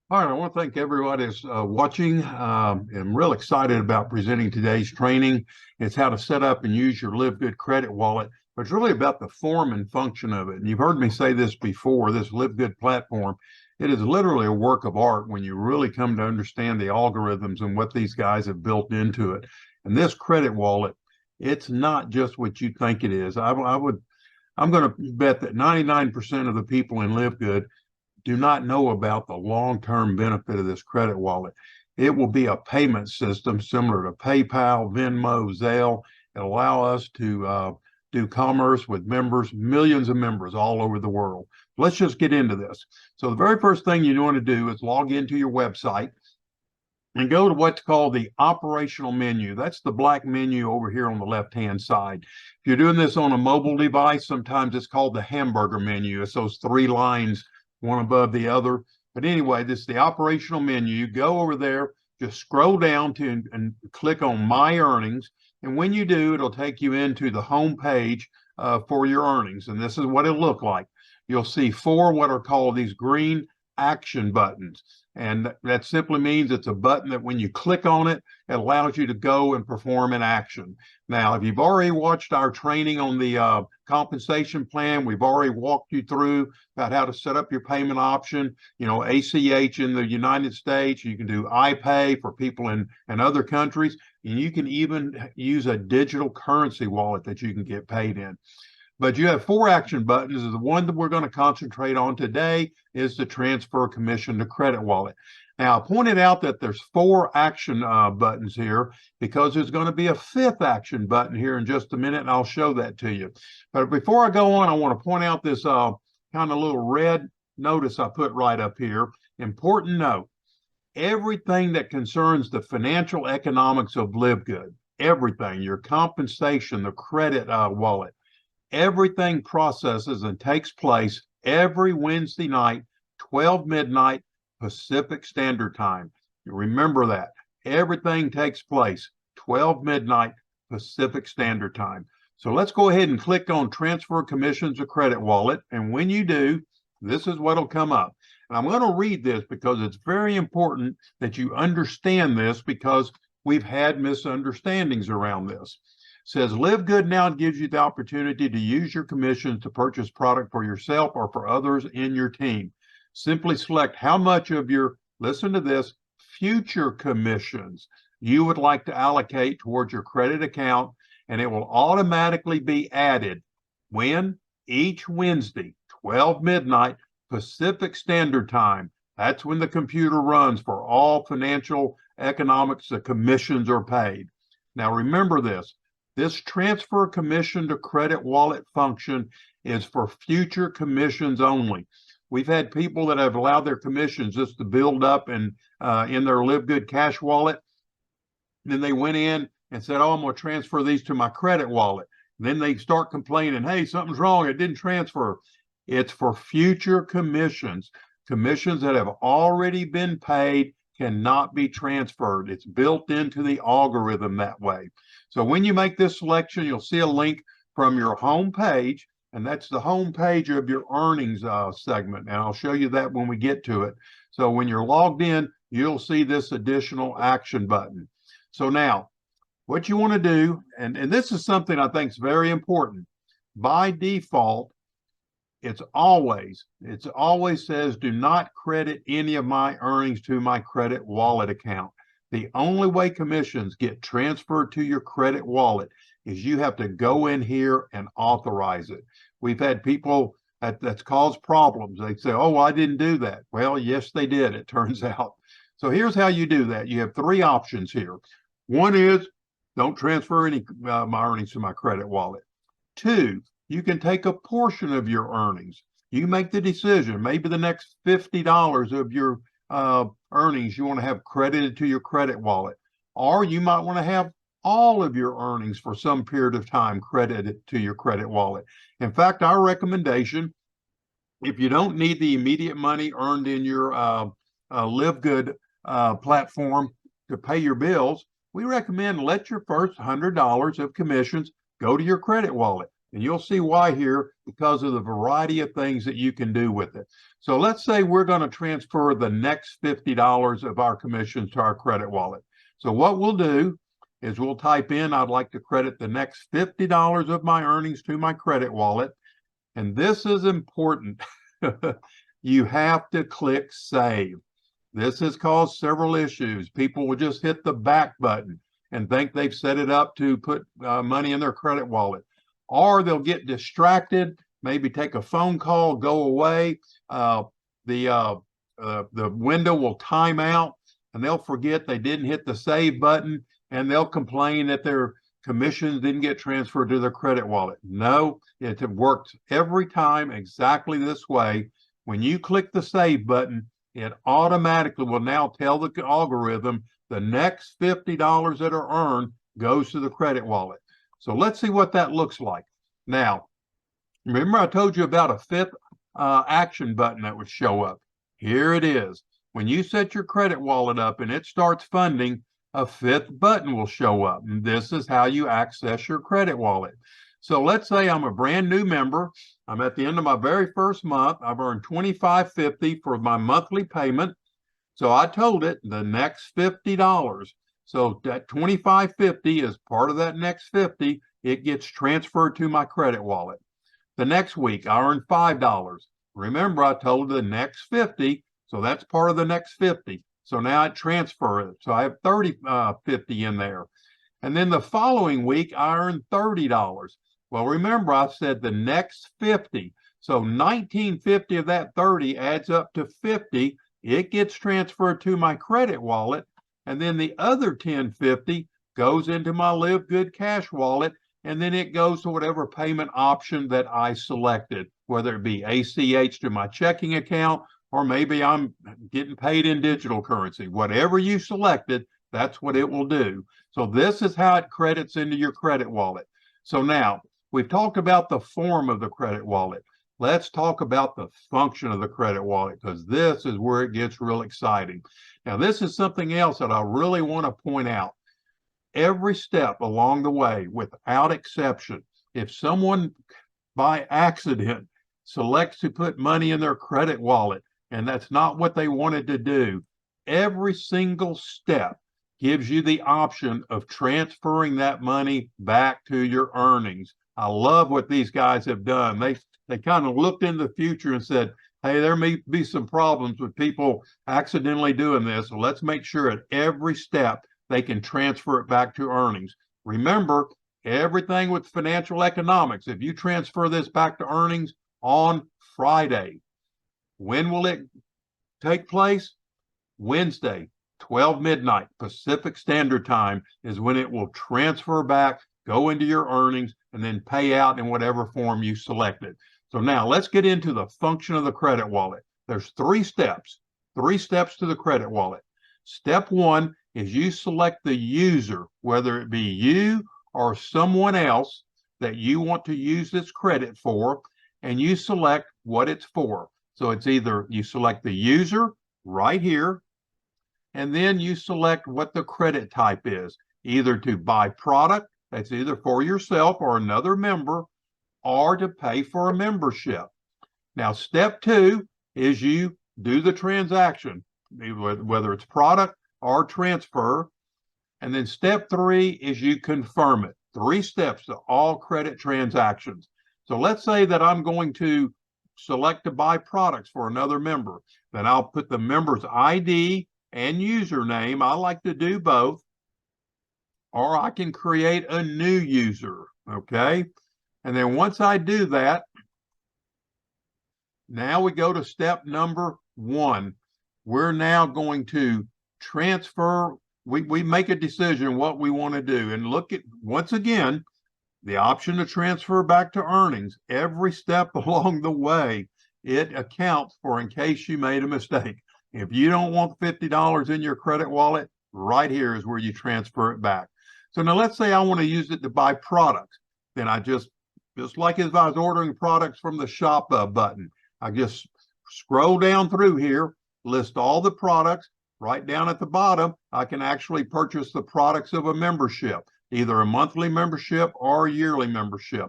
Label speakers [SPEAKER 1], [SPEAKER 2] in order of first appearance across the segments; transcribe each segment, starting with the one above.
[SPEAKER 1] All right, I want to thank everybody that's watching. I'm real excited about presenting today's training. It's how to set up and use your LiveGood Credit Wallet, but it's really about the form and function of it. And you've heard me say this before, this LiveGood platform, it is literally a work of art when you really come to understand the algorithms and what these guys have built into it. And this credit wallet, it's not just what you think it is. I'm going to bet that 99% of the people in LiveGood do not know about the long-term benefit of this credit wallet. It will be a payment system similar to PayPal, Venmo, Zelle. It'll allow us to do commerce with members, millions of members all over the world. Let's just get into this. So the very first thing you want to do is log into your website and go to what's called the operational menu. That's the black menu over here on the left-hand side. If you're doing this on a mobile device, sometimes it's called the hamburger menu. It's those three lines, one above the other. But anyway, this is the operational menu. Go over there, just scroll down to and click on My Earnings. And when you do, it'll take you into the home page for your earnings. And this is what it'll look like. You'll see four what are called these green action buttons. And that simply means it's a button that when you click on it, it allows you to go and perform an action. Now, if you've already watched our training on the compensation plan, we've already walked you through about how to set up your payment option, ACH in the United States. You can do iPay for people in other countries, and you can even use a digital currency wallet that you can get paid in. But you have four action buttons. The one that we're going to concentrate on today is the transfer commission to credit wallet. Now, I pointed out that there's four action buttons here because there's going to be a fifth action button here in just a minute, and I'll show that to you. But before I go on, I want to point out this kind of little red notice I put right up here. Important note, everything that concerns the financial economics of LiveGood, everything, your compensation, the credit wallet, everything processes and takes place every Wednesday night, 12 midnight Pacific Standard Time. You remember that. Everything takes place 12 midnight Pacific Standard Time. So let's go ahead and click on Transfer Commissions to Credit Wallet. And when you do, this is what will come up. And I'm going to read this because it's very important that you understand this because we've had misunderstandings around this. Says LiveGood now gives you the opportunity to use your commissions to purchase product for yourself or for others in your team. Simply select how much of your, listen to this, future commissions you would like to allocate towards your credit account, and it will automatically be added when? Each Wednesday, 12 midnight Pacific Standard Time. That's when the computer runs for all financial economics, the commissions are paid. Now remember this. This transfer commission to credit wallet function is for future commissions only. We've had people that have allowed their commissions just to build up in their LiveGood cash wallet. Then they went in and said, oh, I'm going to transfer these to my credit wallet. Then they start complaining, hey, something's wrong. It didn't transfer. It's for future commissions. Commissions that have already been paid cannot be transferred. It's built into the algorithm that way. So when you make this selection, you'll see a link from your home page, and that's the home page of your earnings segment. And I'll show you that when we get to it. So when you're logged in, you'll see this additional action button. So now, what you want to do, and this is something I think is very important. By default, it always says, do not credit any of my earnings to my credit wallet account. The only way commissions get transferred to your credit wallet is you have to go in here and authorize it. We've had people that's caused problems. They say, oh, I didn't do that. Well, yes, they did, it turns out. So here's how you do that. You have three options here. One is don't transfer any my earnings to my credit wallet. Two, you can take a portion of your earnings. You make the decision. Maybe the next $50 of your earnings you want to have credited to your credit wallet, or you might want to have all of your earnings for some period of time credited to your credit wallet. In fact, our recommendation, if you don't need the immediate money earned in your LiveGood platform to pay your bills, we recommend let your first $100 of commissions go to your credit wallet. And you'll see why here because of the variety of things that you can do with it. So let's say we're going to transfer the next $50 of our commissions to our credit wallet. So what we'll do is we'll type in, I'd like to credit the next $50 of my earnings to my credit wallet. And this is important. You have to click save. This has caused several issues. People will just hit the back button and think they've set it up to put money in their credit wallet. Or they'll get distracted, maybe take a phone call, go away. The window will time out and they'll forget they didn't hit the save button and they'll complain that their commissions didn't get transferred to their credit wallet. No, it works every time exactly this way. When you click the save button, it automatically will now tell the algorithm the next $50 that are earned goes to the credit wallet. So let's see what that looks like. Now, remember I told you about a fifth action button that would show up. Here it is. When you set your credit wallet up and it starts funding, a fifth button will show up. And this is how you access your credit wallet. So let's say I'm a brand new member. I'm at the end of my very first month. I've earned $25.50 for my monthly payment. So I told it the next $50. So that $25.50 is part of that next 50. It gets transferred to my credit wallet. The next week, I earned $5. Remember, I told the next 50. So that's part of the next 50. So now I transfer it. So I have $30.50 in there. And then the following week, I earned $30. Well, remember, I said the next 50. So $19.50 of that 30 adds up to 50. It gets transferred to my credit wallet. And then the other $10.50 goes into my LiveGood cash wallet. And then it goes to whatever payment option that I selected, whether it be ACH to my checking account, or maybe I'm getting paid in digital currency. Whatever you selected, that's what it will do. So this is how it credits into your credit wallet. So now we've talked about the form of the credit wallet. Let's talk about the function of the credit wallet, because this is where it gets real exciting. Now, this is something else that I really want to point out. Every step along the way, without exception, if someone by accident selects to put money in their credit wallet, and that's not what they wanted to do, every single step gives you the option of transferring that money back to your earnings. I love what these guys have done. They kind of looked in the future and said, hey, there may be some problems with people accidentally doing this. So let's make sure at every step they can transfer it back to earnings. Remember, everything with financial economics, if you transfer this back to earnings on Friday, when will it take place? Wednesday, 12 midnight Pacific Standard Time is when it will transfer back, go into your earnings, and then pay out in whatever form you selected. So now let's get into the function of the credit wallet. There's three steps to the credit wallet. Step one is you select the user, whether it be you or someone else that you want to use this credit for, and you select what it's for. So it's either you select the user right here, and then you select what the credit type is, either to buy product, that's either for yourself or another member, or to pay for a membership. Now, step two is you do the transaction, whether it's product or transfer. And then step three is you confirm it. 3 steps to all credit transactions. So let's say that I'm going to select to buy products for another member. Then I'll put the member's ID and username. I like to do both. Or I can create a new user, okay? And then once I do that, now we go to step number 1. We're now going to transfer, we make a decision what we want to do. And look at, once again, the option to transfer back to earnings. Every step along the way, it accounts for in case you made a mistake. If you don't want $50 in your credit wallet, right here is where you transfer it back. So now let's say I want to use it to buy products. Then I just like if I was ordering products from the shop button, I just scroll down through here, list all the products. Right down at the bottom, I can actually purchase the products of a membership, either a monthly membership or a yearly membership.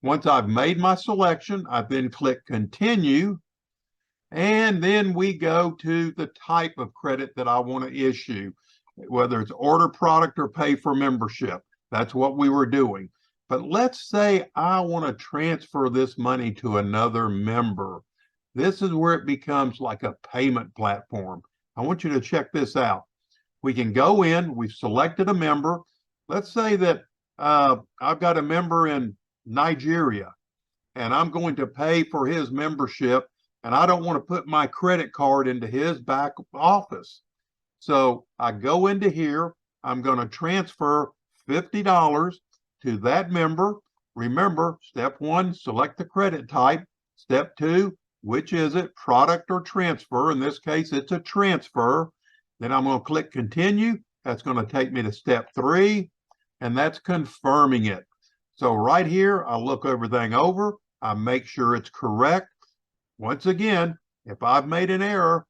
[SPEAKER 1] Once I've made my selection, I then click continue. And then we go to the type of credit that I want to issue, whether it's order product or pay for membership. That's what we were doing. But let's say I want to transfer this money to another member. This is where it becomes like a payment platform. I want you to check this out. We can go in, we've selected a member. Let's say that I've got a member in Nigeria and I'm going to pay for his membership, and I don't want to put my credit card into his back office. So I go into here, I'm going to transfer $50 to that member. Remember, step one, select the credit type. Step two, which is it, product or transfer? In this case, it's a transfer. Then I'm going to click continue. That's going to take me to step three, and that's confirming it. So right here, I look everything over. I make sure it's correct. Once again, if I've made an error,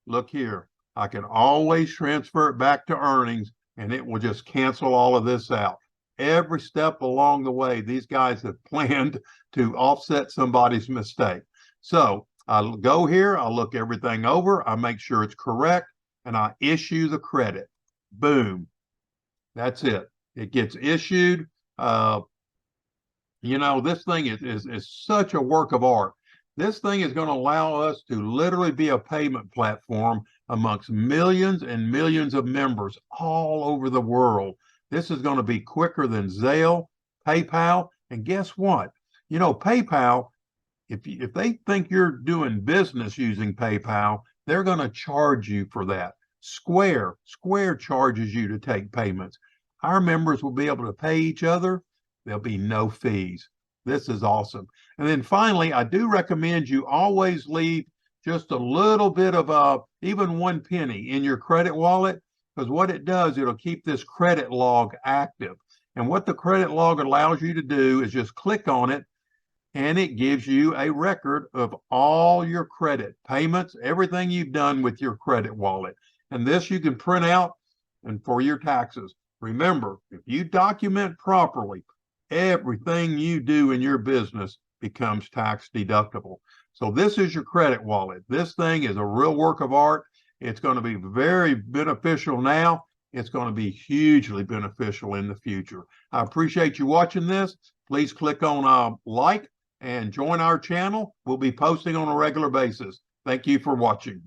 [SPEAKER 1] look here, I can always transfer it back to earnings, and it will just cancel all of this out. Every step along the way, these guys have planned to offset somebody's mistake. So I'll go here, I'll look everything over, I make sure it's correct, and I issue the credit. Boom. That's it. It gets issued. You know, this thing is such a work of art. This thing is going to allow us to literally be a payment platform amongst millions and millions of members all over the world. This is going to be quicker than Zelle, PayPal, and guess what? You know, PayPal, if they think you're doing business using PayPal, they're going to charge you for that. Square charges you to take payments. Our members will be able to pay each other. There'll be no fees. This is awesome. And then finally, I do recommend you always leave just a little bit of even 1 penny in your credit wallet, because what it does, it'll keep this credit log active. And what the credit log allows you to do is just click on it, and it gives you a record of all your credit payments, everything you've done with your credit wallet. And this you can print out and for your taxes. Remember, if you document properly, everything you do in your business becomes tax deductible. So this is your credit wallet. This thing is a real work of art. It's going to be very beneficial now. It's going to be hugely beneficial in the future. I appreciate you watching this. Please click on like and join our channel. We'll be posting on a regular basis. Thank you for watching.